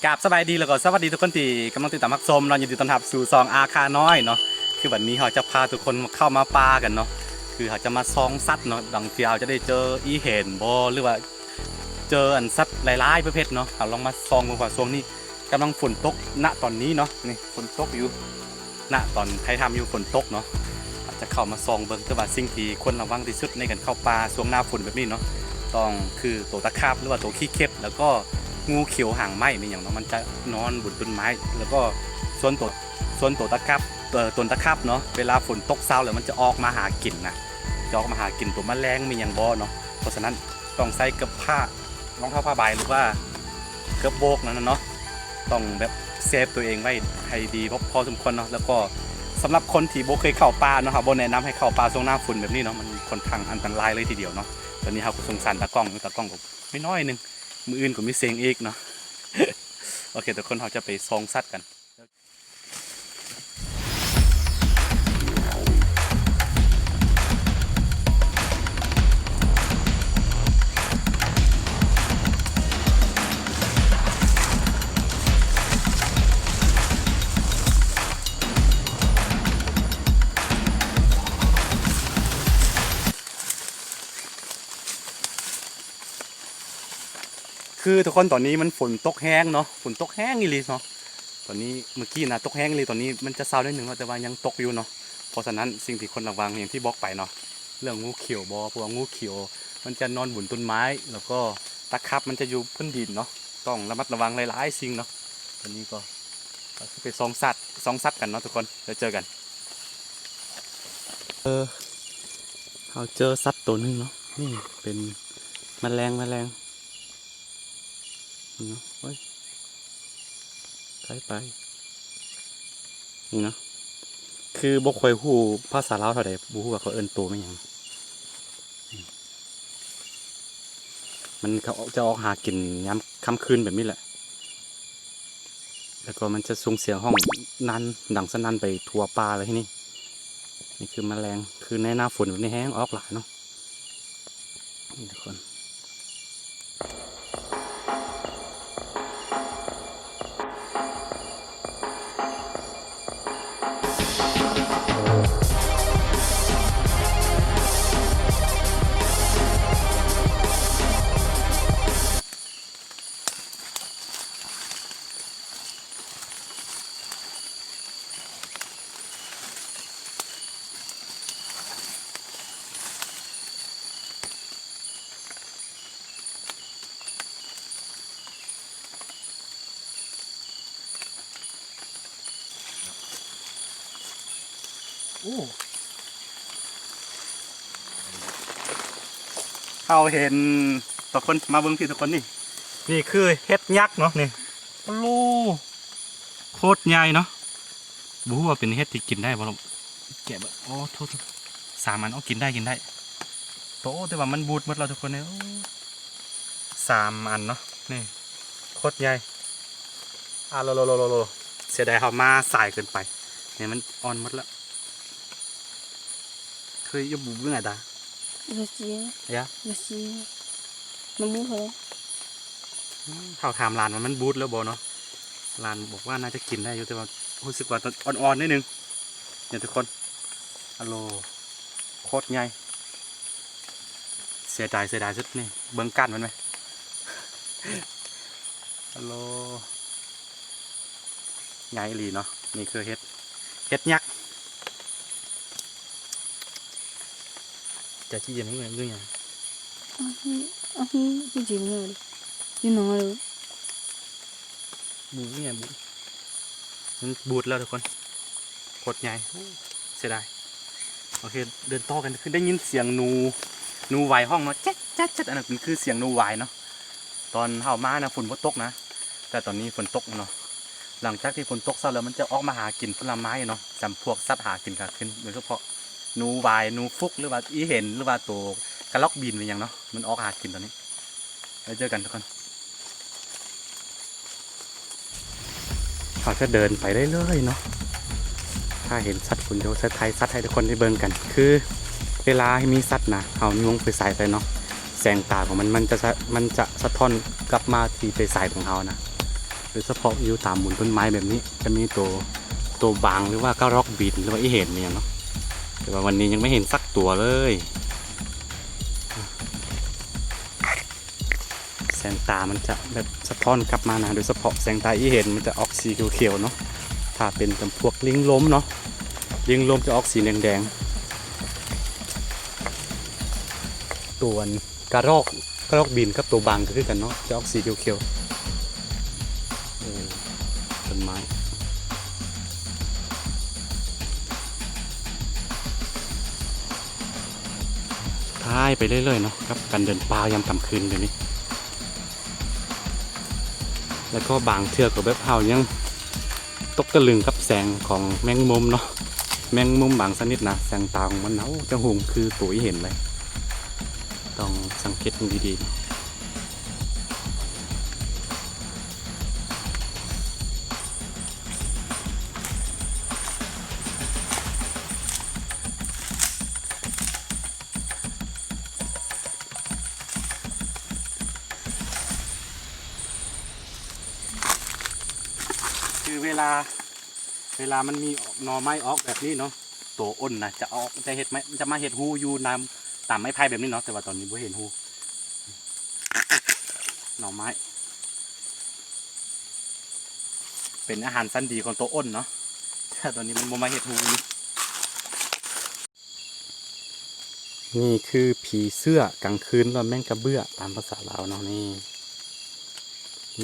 กราบสบายดีแล้วก็สวัสดีทุกคนที่กำลังติดตามพักชมเรายินดีต้อนรับสู่ซองอาคาน้อยเนาะคือวันนี้เราจะพาทุกคนเข้ามาป่ากันเนาะคือเราจะมาซองสัตว์เนาะบางทีเราจะได้เจออีเห็นบ่หรือว่าเจออันสัตว์หลายๆประเภทเนาะเราลองมาซองกันว่าช่วงนี้กำลังฝนตกณตอนนี้เนาะนี่ฝนตกอยู่ณตอนไทยทำอยู่ฝนตกเนาะอาจจะเข้ามาซองเบิ่งแต่ว่าสิ่งที่ควรระวังที่สุดในการเข้าป่าช่วงหน้าฝนแบบนี้เนาะต้องคือตัวตะขาบหรือว่าตัวขี้เข็บแล้วก็งูเขียวหางไหมมีอย่างเนาะมันจะนอนบนต้นไม้แล้วก็ส่วนตัวตะขาบต้นตะขาบเนาะเวลาฝนตกเช้าแล้วมันจะออกมาหากินนะจะออกมาหากินตัวแมลงมีอย่างบ่เนาะเพราะฉะนั้นต้องใส่กระผ้ารองเท้าผ้าใบหรือว่าเกระโบกนั่นนะเนาะต้องแบบเซฟตัวเองไว้ให้ดีพอสมควรเนาะแล้วก็สำหรับคนที่บ่เคยเข้าป่าเนาะครับบ่แนะนำให้เข้าป่าช่วงหน้าฝนแบบนี้เนาะมันค่อนข้างอันตรายเลยทีเดียวเนาะตอนนี้เราก็สงสารตากล้องก็ไม่น้อยนึงมืออื่นก็มีเสียงอีกเนาะ โอเคทุกคนเราจะไปซองสัตว์กันคือทุกคนตอนนี้มันฝนตกแห้งเนาะฝนตกแห้งอีหลีเนาะตอนนี้เมื่อกี้นะตกแห้งเลยตอนนี้มันจะเศร้าได้หนึ่งแต่ว่ายังตกอยู่เนาะเพราะฉะนั้นสิ่งที่คนระวังอย่างที่บอกไปเนาะเรื่องงูเขียวบอเพราะว่างูเขียวมันจะนอนบนต้นไม้แล้วก็ตะขับมันจะอยู่พื้นดินเนาะต้องระมัดระวังหลายๆสิ่งเนาะตอนนี้ก็ไปซองสัตว์กันเนาะทุกคนเดี๋ยวเจอกันเราเจอสัตว์ตัวนึงเนาะนี่เป็นแมลงเนาะเฮ้ยไปนี่เนาะคือบกคอยหูภาษาลาวเท่าใดบูฮู้ว่าเขาเอิ้นตัวไม่ยังมันเขาจะออกหากินยามค่ำคืนแบบนี้แหละแล้วก็มันจะส่งเสียงห้องนันดังสนั่นไปทั่วป่าเลยที่นี่นี่คือแมลงคือในหน้าฝนในแห้งออกหลายเนาะนี่ทุกคนเขาเห็นทุกคนมาเบิ่งที่ทุกคนนี่คือเห็ดยักษ์เนาะนี่โอ้โคตรใหญ่เนาะบูฮู้ว่าเป็นเห็ดที่กินได้บ่ล่ะแกะแบบโอ้โทษสามอันเอากินได้โตแต่ว่ามันบูดหมดเราทุกคนเนี่ยสามอันเนาะนี่โคตรใหญ่โลเสียดายเขามาสายเกินไปเนี่ยมันอ่อนหมดแล้วเคยยบูเมื่อไหร่ตามันบูดเหรอเขาถามลานมันบูดแล้วบอเนาะลานบอกว่าน่าจะกินได้อยู่แต่ว่ารู้สึกว่าอ่อนๆนิดนึงเนี่ยทุกคนโคตรใหญ่เสียดายสุดนี่เบิ้งกั้นมันไหมใหญ่อีหลีเนาะนี่คือเห็ดยักษ์จะชี้ยังไงเรื่องยังcái gì nữa đi nói rồi บูเนี่ยมันบูดแล้วทุกคนโคตรใหญ่เสียดายโอเคเดินต่อกันคือได้ยินเสียงนูไวห้องเนาะแจ๊ดอันนั้นเป็นคือเสียงนูไวเนาะ ตอนเฮามานะฝนบ่ตกนะแต่ตอนนี้ฝนตกเนาะหลังจากที่ฝนตกซะแล้วมันจะออกมาหากินผลไม้เนาะจำพวกสัตว์หากินก็ขึ้นโดยเฉพาะหนูวายหนูฟุกหรือว่าอีเห็นหรือว่าตัวกระรอกบินอะไรอย่างเนาะมันออกหากินตอนนี้แล้วเจอกันทุกคนเราจะเดินไปเรื่อยๆเนาะถ้าเห็นสัตว์ฝนโยสไทยสัตว์ให้ทุกคนได้เบิ่งกันคือเวลามีสัตว์นะเอายวงไปใส่ไปเนาะแสงตาของมันจะสะท้อนกลับมาที่ไปใส่ของเขานะโดยเฉพาะอยู่ตามหมุนต้นไม้แบบนี้จะมีตัวบางหรือว่ากระรอกบินหรือว่าอีเห็นเนี่ยเนาะแต่ว่าวันนี้ยังไม่เห็นสักตัวเลยแสงตามันจะแบบสะท้อนกลับมานะโดยเฉพาะแสงตาอีเห็นมันจะออกสีเขียวๆเนาะถ้าเป็นจำพวกลิงล้มเนาะลิงล้มจะออกสีแดงๆตัวกระรอกบินกับตัวบางก็คือกันเนาะจะออกสีเขียวๆต้นไม้ท้ายไปเรื่อยๆเนาะกับการเดินป่ายามค่ำคืนแบบนี้แล้วก็บางเทือกกับแบบเฮายังตกตะลึงกับแสงของแมงมุมเนาะแมงมุมบางชนิดนะแสงตาของมันจะหุงคือตัวเห็นเลยต้องสังเกตดีๆคือเวลามันมีหน่อไม้ออกแบบนี้เนาะตัวอ้นนะจะออกจะเห็ดไหมจะมาเห็ดหูอยู่น้ำตามไม้ไผ่แบบนี้เนาะแต่ว่าตอนนี้ไม่เห็นหูหน่อไม้เป็นอาหารชั้นดีของตัวอ้นเนาะแต่ตอนนี้มันบ่มาเห็ดหูนี่คือผีเสื้อกลางคืนว่าแม่งกระเบื้อตามภาษาลาวเนาะนี่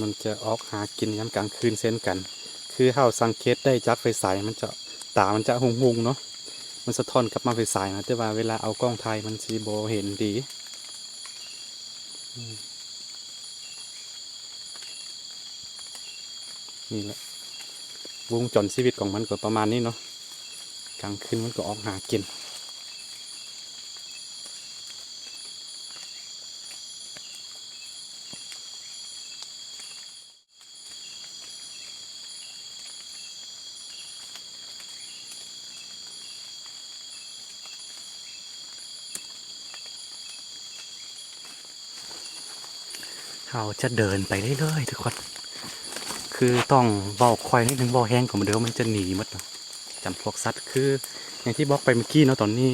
มันจะออกหากินยามกลางคืนเช่นกันคือเฮาสังเกตได้จากไฟฉายมันจะตามันจะหุงๆเนาะมันสะท้อนกลับมาไฟฉายนะแต่ว่าเวลาเอากล้องถ่ายมันสิบ่เห็นดีนี่แหละวงจรชีวิตของมันก็ประมาณนี้เนาะกลางคืนมันก็ออกหากินเราจะเดินไปเรื่อยๆทุกคนคือต้องบอกควายนิดนึงบอกแห้งก่อนเดี๋ยวมันจะหนีหมดจำพวกสัตว์คืออย่างที่บอกไปเมื่อกี้เนาะตอนนี้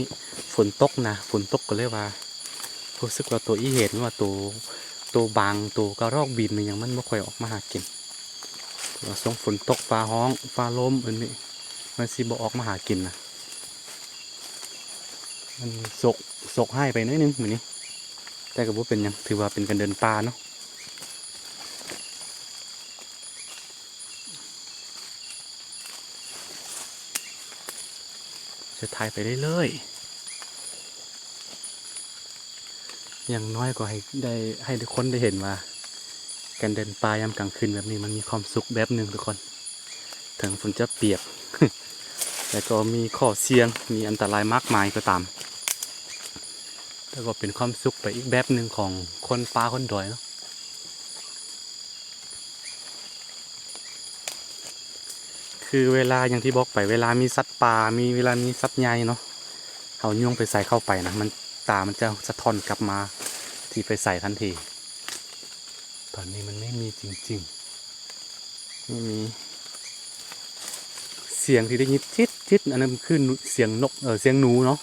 ฝนตกนะฝนตกก็เลยว่ารู้สึกว่าตัวอีเห็นว่าตัวบางตัวกระรอกบินมันยังมันไม่ค่อยออกมาหากินว่าส่งฝนตกฟ้าห้องฟ้าลมอันนี้มันสิบ่ออกมาหากินนะมันสกให้ไปนิดนึงเหมือนนี้แต่ก็บ่เป็นยังถือว่าเป็นการเดินป่าเนาะจะถ่ายไปเรื่อยๆอย่างน้อยก็ให้ทุกคนได้เห็นว่าการเดินป่ายามกลางคืนแบบนี้มันมีความสุขแบบหนึ่งทุกคนถึงฝนจะเปียก แต่ก็มีข้อเสี่ยงมีอันตรายมากมายก็ตามแต่ก็เป็นความสุขไปอีกแบบหนึ่งของคนป่าคนดอยเนาะคือเวลาอย่างที่บอกไปเวลามีสัตว์ป่าเวลามีสัตว์ใหญ่เนาะเอาย่งไปใส่เข้าไปนะมันตามันจะสะท้อนกลับมาที่ไปใส่ทันทีตอนนี้มันไม่มีจริงๆไม่มีเสียงที่ได้ยินทิดอันนั้นคือเสียงนกเสียงหนูเนาะ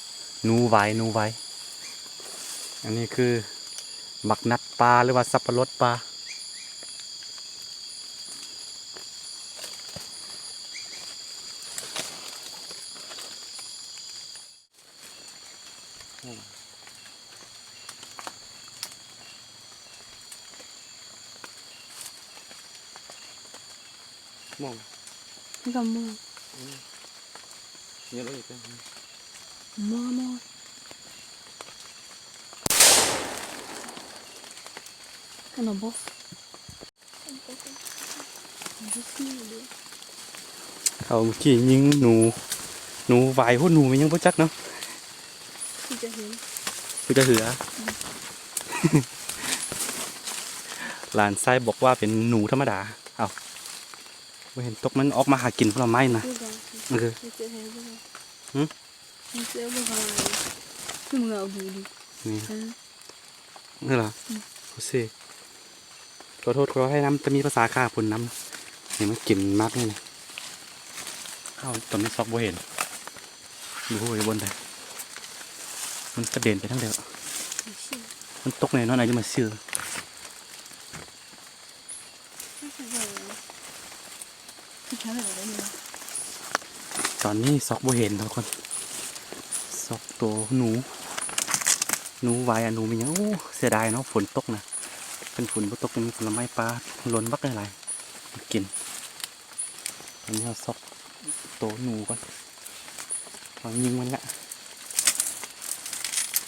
หนูไว้อันนี้คือบักนัดปลาหรือว่าสับปะรดปลามอง นี่ก็มอเยอะเลยจ้ะ มอขนมบก มันก็ขี้เลย เขาเมื่อกี้ยิงหนูไหวพวกหนูมันยังบ่จักเนาะ ที่จะเห็น คือจะเหือ หลานไส้บอกว่าเป็นหนูธรรมดาเอาไม่เห็นตกมันออกมาหากินผลไม้นะ ที่จะ มันคือ ที่จะเห็นใช่ไหม หืม มันเจอมันอะไรคือมึงเอาดูดิ นี่ ฮะ นี่เหรอโอเคขอโทษขอให้น้ำจะมีภาษาค่าผลน้ำนี่มันกลิ่นมากนี่นะเอาต้นนี้ซอกบ่เห็นดูหัวอยู่บนไหนมันกระเด็นไปทั้งเดียว ไม่ใช่ มันตกในนอนไหนจะมาเชื่อ ไม่ใช่เลยที่ทำอะไรได้เนี่ย ตอนนี้ซอกบ่เห็นทุกคนซอกตัวหนูวายอะหนูมีอย่างโอ้เสียดายเนาะฝนตกนะเป็นฝนบ่ตกเป็นผลไม้ปลาล้นบักได้หลายกินตอนนี้เราซอกตัวหนูก่อนวางยิงมันละ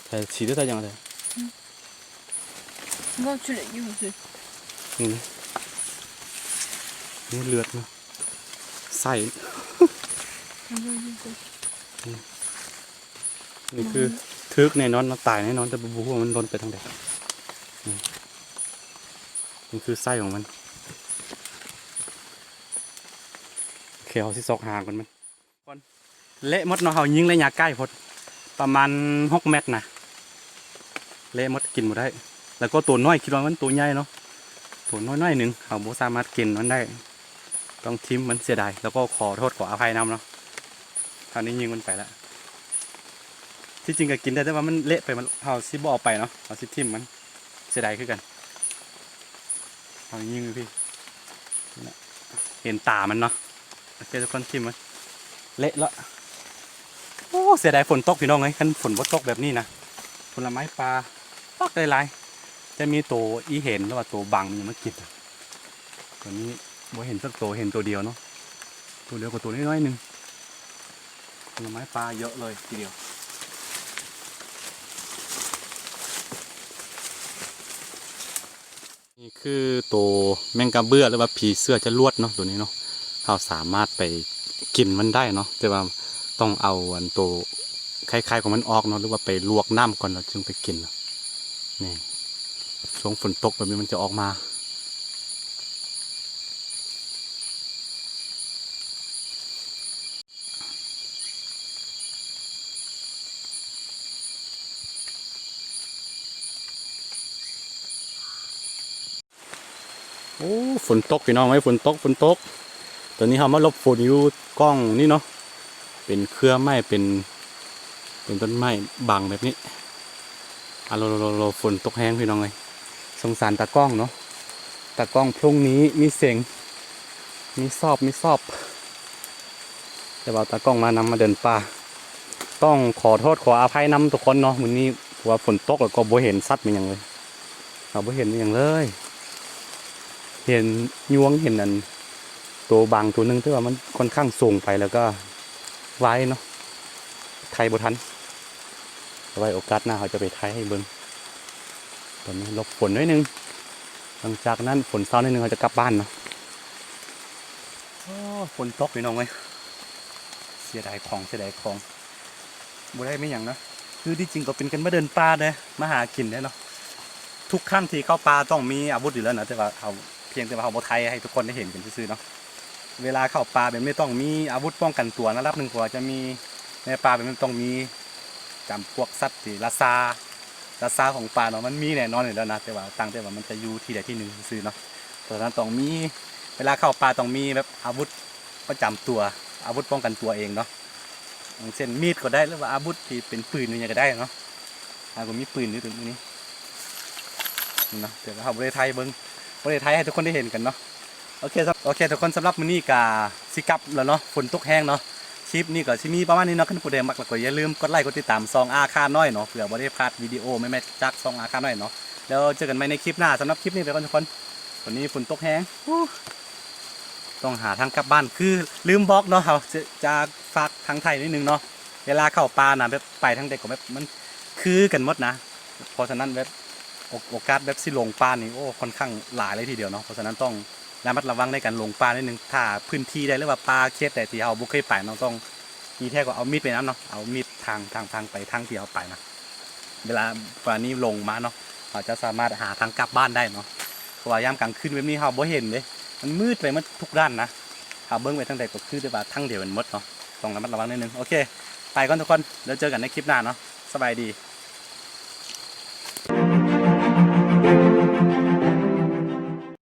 แต่สีได้แต่ยังไง ก็ช่วยอยู่สิ นี่นะนี่เลือดเนาะใส่ ทำอะไรอยู่สิ นี่คือทึกแน่นอนเราตายแน่นอนแต่บูว่ามันล้นไปทางใดนี่คือไส้ของมันเขียวสิซอกหางกันมันเละหมดเนาะเฮายิงระยะใกล้พดประมาณ6 เมตรนะเละหมดกินหมดได้ แล้วก็ตัวน้อยคิดว่ามันตัวใหญ่เนาะตัวน้อยๆหนึ่งเขาบ่สามารถกินมันได้ ต้องทิ้มมันเสียดายแล้วก็ขอโทษขออภัยนำเนาะคราวนี้ยิงมันไปแล้วที่จริงก็กินได้แต่ว่ามันเละไปมันเฮาสิบ่เอาไปเนาะเฮาสิทิ้มมันเสียดายคือกันเฮายิงเลยพี่นี่นะเห็นตามันเนาะโอเคทุกคนทิ้มมันเละแล้วโอ้เสียดายฝนตกพี่น้องเอ้ยคันฝนบ่ตกแบบนี้นะผลไม้ปลาปักได้หลายจะมีตัวอีเห็นแล้วว่าตัวบังมันยังไม่กินตัวนี้บ่เห็นสักตัวเห็นตัวเดียวเนาะตัวเดียวกับตัวน้อยๆหนึ่งผลไม้ปลาเยอะเลยทีเดียวนี่คือตัวแมงกะเบื้อหรือว่าผีเสื้อจะลวดเนาะตัวนี้เนาะเราสามารถไปกินมันได้เนาะแต่ว่าต้องเอาอันตัวคล้ายๆของมันออกเนาะหรือว่าไปลวกน้ำก่อนเราจึงไปกินเนาะนี่ช่วงฝนตกแบบนี้มันจะออกมาโอ้ฝนตกพี่น้องไหมฝนตกตอนนี้เรามาลบฝนอยู่กล้องนี่เนาะเป็นเครือไม้เป็นต้นไม้บังแบบนี้เราฝนตกแห้งพี่น้องเลยสงสารตากล้องเนาะตากล้องพรุ่งนี้มีเสียงมีสอบแต่ว่าตากล้องมานำมาเดินป่าต้องขอโทษขออภัยนำทุกคนเนาะวันนี้เพราะว่าฝนตกแล้วก็บ่เห็นสัตว์มันอย่างเลยเราบ่เห็นมันอย่างเลยเห็นยวงเห็นอันตัวบางตัวหนึงที่ว่ามันค่อนข้างสูงไปแล้วก็ไว้เนาะไทยบ่ทันเอาไว้โอกาสหน้าเขาจะไปไทยให้เบิ่งตอนนี้หลบฝนนิดนึงหลังจากนั้นฝนเศร้านิดนึงเขาจะกลับบ้านเนาะฝนตกพี่น้องเลยเสียดายของบ่ได้ไม่อย่างนะคือที่จริงก็เป็นกันมาเดินป่าเด้มาหากินได้เนาะทุกครั้งที่เข้าป่าต้องมีอาวุธอยู่แล้วนะแต่ว่าเขาเพียงแต่ว่าเขาบ่ไทยให้ทุกคนได้เห็นกันซื่อๆเนาะเวลาเข้าป่าแบบไม่ต้องมีอาวุธป้องกันตัวนะรับหนึ่งกว่าจะมีในป่าแบบไม่ต้องมีจำพวกสัตว์ที่ราซาของป่าเนาะมันมีแน่นอนอยู่แล้วนะแต่ว่าตั้งแต่ว่ามันจะอยู่ที่ใดที่หนึ่งซื่อๆเนาะเพราะฉะนั้นต้องมีเวลาเข้าป่าต้องมีแบบอาวุธประจำตัวอาวุธป้องกันตัวเองเนาะอย่างเช่นมีดก็ได้หรือว่าอาวุธที่เป็นปืนนี่ก็ได้เนาะก็มีปืนอยู่ตรงนี้เนาะแต่ว่าเราประเทศไทยเบิ้งประเทศไทยให้ทุกคนได้เห็นกันเนาะโอเคทุกคนสำหรับมื้อนี้ก็สิกลับแล้วเนาะฝนตกแห้งเนาะคลิปนี้ก็สิมีประมาณนี้เนาะคันผู้ใดมักแล้วก็อย่าลืมกดไลค์กดติดตามซองอาคาน้อยเนาะเผื่อบ่ได้พลาดวิดีโอแม่ๆจากซองอาคาน้อยเนาะแล้วเจอกันใหม่ในคลิปหน้าสำหรับคลิปนี้ไปก่อนทุกคนวันนี้ฝนตกแห้งต้องหาทางกลับบ้านคือลืมบอกเนาะเราจะฝากทางไทยนิดนึงเนาะเวลาเข้าป่านะแบบไปทางใดก็แบบมันคือกันหมดนะเพราะฉะนั้นแบบโอกาสแบบสิหลงป่านี่โอ้ค่อนข้างหลายเลยทีเดียวเนาะเพราะฉะนั้นต้อง ระมัดระวังในการลงป่านิดนึงถ้าพื้นที่ใดหรือว่าป่าเขตใดที่เราบุกเคยไปเราต้องมีแท้ก็เอามีดไปน้ำเนาะเอามีดทางไปทางที่เราไปนะเวลาป่านี้ลงมาเนาะเราจะสามารถหาทางกลับบ้านได้เนาะเพราะว่ายามกลางคืนแบบนี้เราบ่เห็นเลยมันมืดไปหมดทุกด้านนะเราเบิ้งไปทางใดก็คือได้ว่าทางเดียวมันหมดเนาะต้องระมัดระวังนิดนึงโอเคไปก่อนทุกคนเดี๋ยวเจอกันในคลิปหน้าเนาะสบายดี